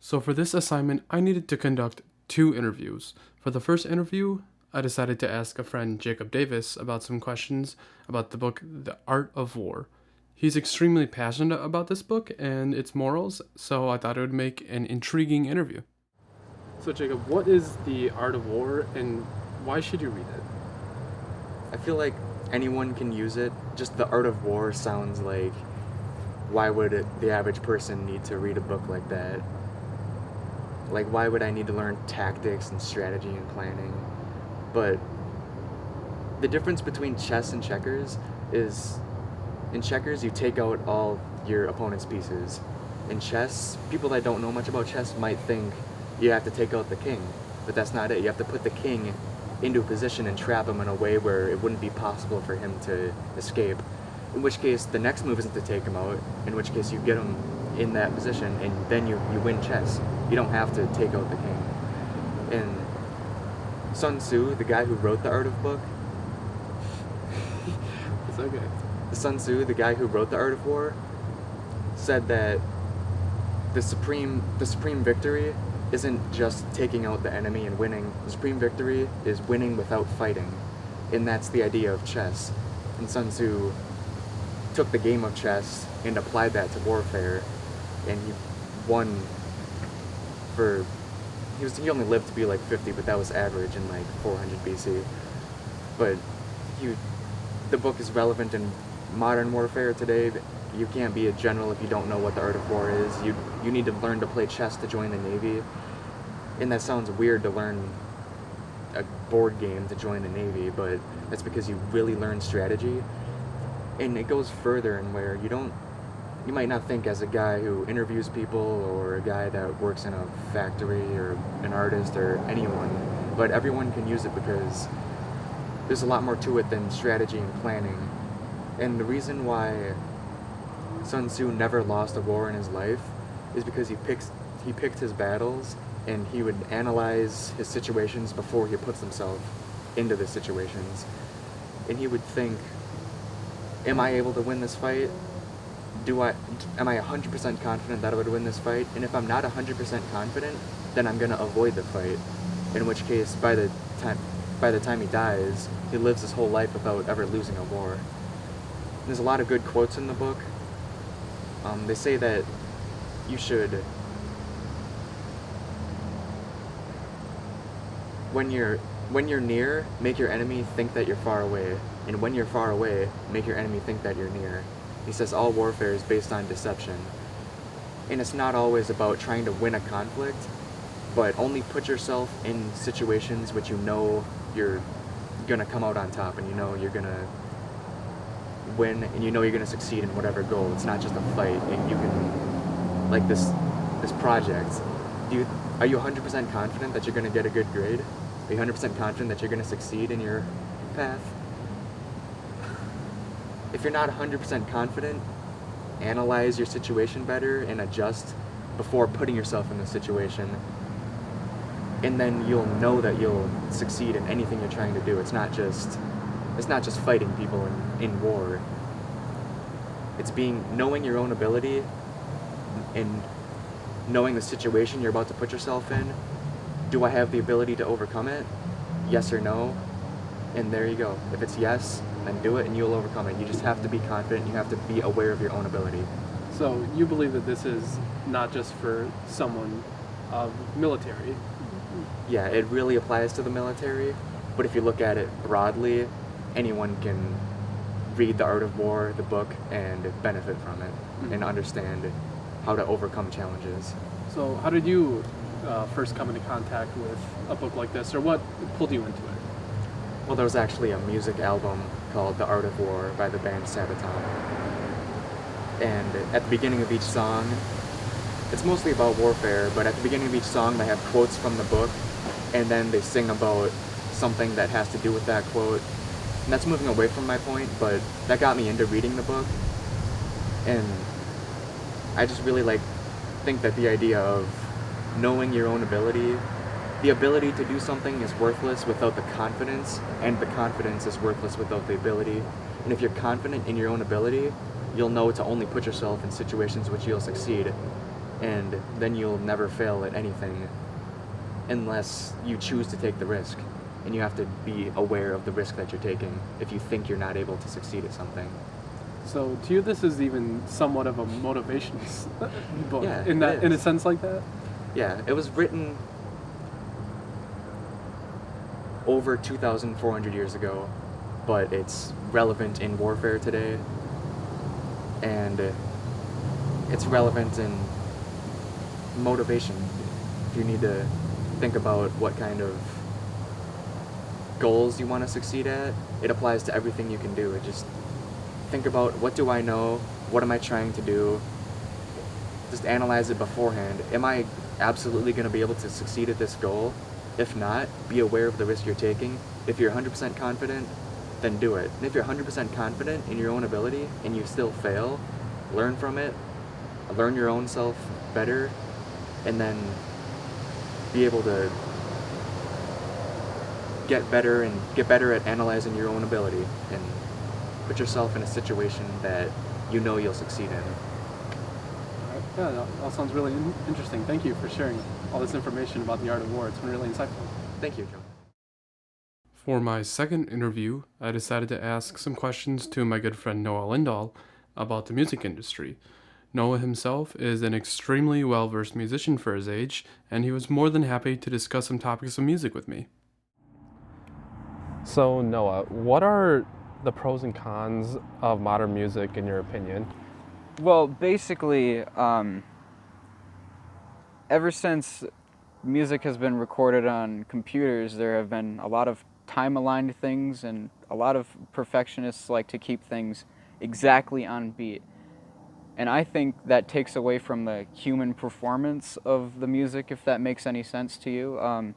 So for this assignment, I needed to conduct two interviews. For the first interview, I decided to ask a friend, Jacob Davis, about some questions about the book The Art of War. He's extremely passionate about this book and its morals, so I thought it would make an intriguing interview. So, Jacob, what is The Art of War and why should you read it? I feel like anyone can use it. Just the art of war sounds like, why would the average person need to read a book like that? Like, why would I need to learn tactics and strategy and planning? But the difference between chess and checkers is, in checkers you take out all your opponent's pieces. In chess, people that don't know much about chess might think you have to take out the king, but that's not it. You have to put the king into a position and trap him in a way where it wouldn't be possible for him to escape. In which case, the next move isn't to take him out, in which case you get him in that position and then you win chess. You don't have to take out the king. And Sun Tzu, the guy who wrote The Art of Book, It's okay. Sun Tzu, the guy who wrote The Art of War, said that the supreme victory isn't just taking out the enemy and winning. The supreme victory is winning without fighting. And that's the idea of chess. And Sun Tzu took the game of chess and applied that to warfare, and he won for he only lived to be like 50, but that was average in like 400 BC. But he the book is relevant in modern warfare today. You can't be a general if you don't know what the art of war is. You need to learn to play chess to join the Navy. And that sounds weird, to learn a board game to join the Navy, but that's because you really learn strategy. And it goes further in where you might not think, as a guy who interviews people or a guy that works in a factory or an artist or anyone, but everyone can use it because there's a lot more to it than strategy and planning. And the reason why Sun Tzu never lost a war in his life is because he picked his battles, and he would analyze his situations before he puts himself into the situations. And he would think, am I able to win this fight? Am I 100% confident that I would win this fight? And if I'm not 100% confident, then I'm going to avoid the fight. In which case, by the time he dies, he lives his whole life without ever losing a war. And there's a lot of good quotes in the book. They say that you should, when you're near, make your enemy think that you're far away, and when you're far away, make your enemy think that you're near. He says all warfare is based on deception, and it's not always about trying to win a conflict, but only put yourself in situations which you know you're gonna come out on top, and you know you're gonna win, and you know you're gonna succeed in whatever goal. It's not just a fight, and you can, like this project. Are you 100% confident that you're gonna get a good grade? Are you 100% confident that you're gonna succeed in your path? If you're not 100% confident, analyze your situation better and adjust before putting yourself in the situation. And then you'll know that you'll succeed in anything you're trying to do. It's not just fighting people in war. It's knowing your own ability and knowing the situation you're about to put yourself in. Do I have the ability to overcome it? Yes or no? And there you go. If it's yes, then do it and you'll overcome it. You just have to be confident. You have to be aware of your own ability. So, you believe that this is not just for someone of military? Yeah, it really applies to the military, but if you look at it broadly, anyone can read The Art of War, the book, and benefit from it, and understand how to overcome challenges. So, how did you first come into contact with a book like this, or what pulled you into it? Well, there was actually a music album called The Art of War by the band Sabaton. And at the beginning of each song, it's mostly about warfare, but at the beginning of each song they have quotes from the book, and then they sing about something that has to do with that quote. And that's moving away from my point, but that got me into reading the book. And I just really think that the idea of knowing your own ability, the ability to do something is worthless without the confidence, and the confidence is worthless without the ability. And if you're confident in your own ability, you'll know to only put yourself in situations which you'll succeed. and then you'll never fail at anything unless you choose to take the risk. And you have to be aware of the risk that you're taking if you think you're not able to succeed at something. So to you, this is even somewhat of a motivation book, Yeah, in it a is. sense like that. Yeah, it was written over 2,400 years ago, but it's relevant in warfare today, and it's relevant in motivation. If you need to think about what kind of goals you want to succeed at, it applies to everything you can do. It just think about, what do I know? What am I trying to do? Just analyze it beforehand. Am I absolutely going to be able to succeed at this goal? If not, be aware of the risk you're taking. If you're 100% confident, then do it. And if you're 100% confident in your own ability and you still fail, learn from it, learn your own self better, and then be able to get better at analyzing your own ability and put yourself in a situation that you know you'll succeed in. Yeah, that all sounds really interesting. Thank you for sharing all this information about the art of war. It's been really insightful. Thank you, Joe. For my second interview, I decided to ask some questions to my good friend Noah Lindahl about the music industry. Noah himself is an extremely well-versed musician for his age, and he was more than happy to discuss some topics of music with me. So, Noah, what are the pros and cons of modern music in your opinion? Well, basically, ever since music has been recorded on computers, there have been a lot of time-aligned things, and a lot of perfectionists like to keep things exactly on beat. And I think that takes away from the human performance of the music, if that makes any sense to you.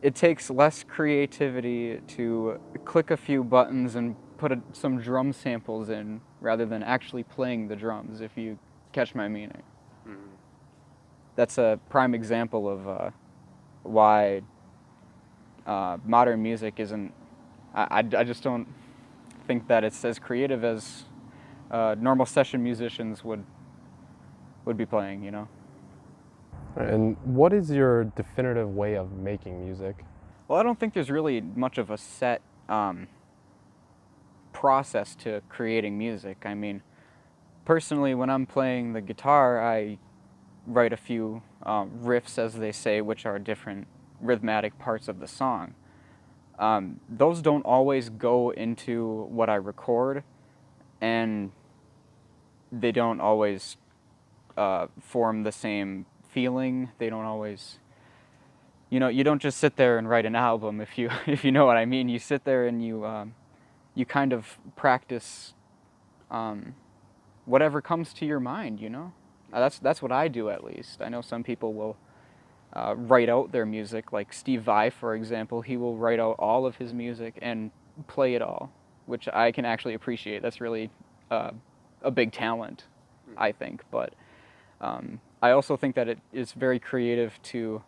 It takes less creativity to click a few buttons and put some drum samples in rather than actually playing the drums, if you catch my meaning. Mm-hmm. That's a prime example of why modern music isn't... I just don't think that it's as creative as normal session musicians would be playing, you know? And what is your definitive way of making music? Well, I don't think there's really much of a set process to creating music. I mean, personally, when I'm playing the guitar, I write a few riffs, as they say, which are different rhythmic parts of the song. Those don't always go into what I record, and they don't always form the same feeling. They don't always, you know, you don't just sit there and write an album, if you if you know what I mean. You sit there and you kind of practice whatever comes to your mind, you know. That's what I do, at least. I know some people will write out their music, like Steve Vai, for example. He will write out all of his music and play it all, which I can actually appreciate. That's really a big talent, I think. But I also think that it is very creative to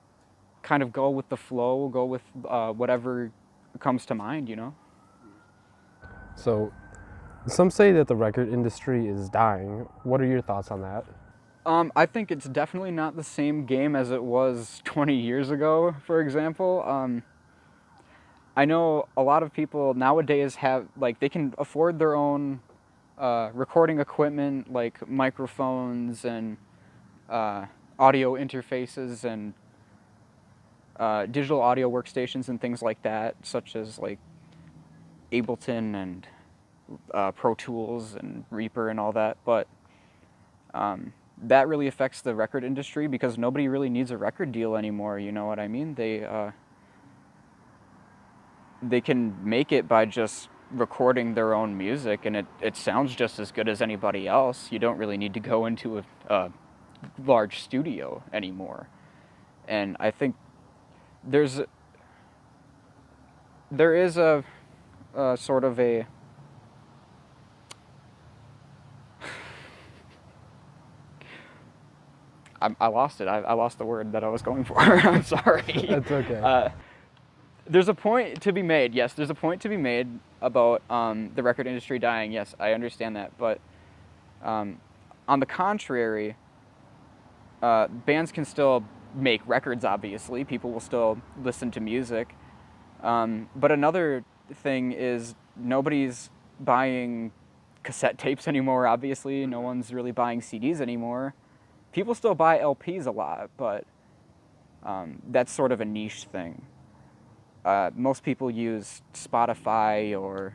kind of go with the flow, go with whatever comes to mind, you know? So, some say that the record industry is dying. What are your thoughts on that? I think it's definitely not the same game as it was 20 years ago, for example. I know a lot of people nowadays have, like, they can afford their own recording equipment, like microphones and audio interfaces and digital audio workstations and things like that, such as like Ableton and Pro Tools and Reaper and all that. But that really affects the record industry because nobody really needs a record deal anymore, you know what I mean? They can make it by just recording their own music, and it sounds just as good as anybody else. You don't really need to go into a large studio anymore. And I think there is a sort of a I lost it. I lost the word that I was going for. I'm sorry. That's okay. There's a point to be made. Yes, there's a point to be made about the record industry dying. Yes, I understand that. But on the contrary, bands can still make records, obviously. People will still listen to music. But another thing is nobody's buying cassette tapes anymore, obviously. No one's really buying CDs anymore. People still buy LPs a lot, but that's sort of a niche thing. Most people use Spotify or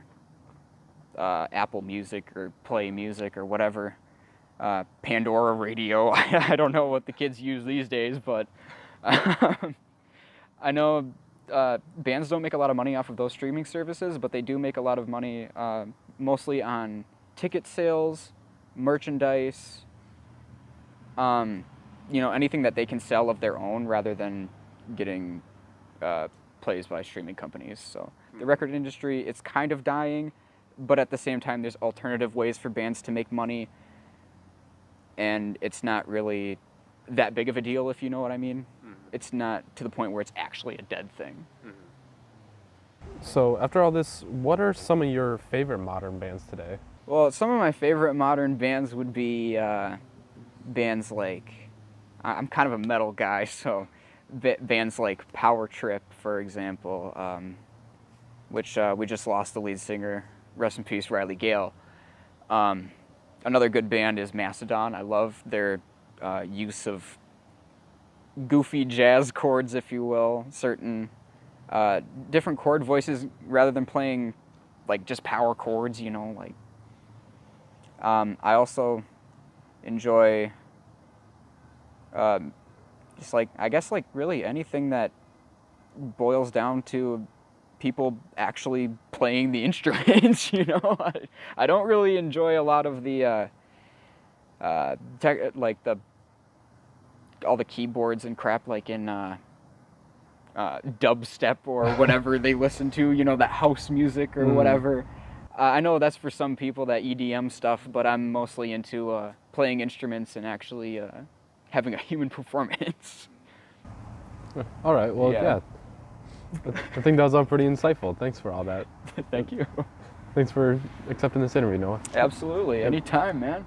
Apple Music or Play Music or whatever. Pandora Radio. I don't know what the kids use these days, but I know bands don't make a lot of money off of those streaming services, but they do make a lot of money mostly on ticket sales, merchandise, anything that they can sell of their own rather than getting plays by streaming companies. So the record industry, it's kind of dying, but at the same time, there's alternative ways for bands to make money, and it's not really that big of a deal, if you know what I mean. Mm-hmm. It's not to the point where it's actually a dead thing. Mm-hmm. So after all this, what are some of your favorite modern bands today? Well, some of my favorite modern bands would be bands like, I'm kind of a metal guy, so bands like Power Trip, for example, which we just lost the lead singer, rest in peace, Riley Gale. Another good band is Mastodon. I love their use of goofy jazz chords, if you will, certain different chord voices rather than playing like just power chords, I also enjoy just really anything that boils down to people actually playing the instruments. I don't really enjoy a lot of the all the keyboards and crap like in dubstep or whatever they listen to, that house music or whatever. I know that's for some people, that EDM stuff, but I'm mostly into playing instruments and actually having a human performance. All right, well, yeah. I think that was all pretty insightful. Thanks for all that. Thank you. Thanks for accepting this interview, Noah. Absolutely. Anytime, man.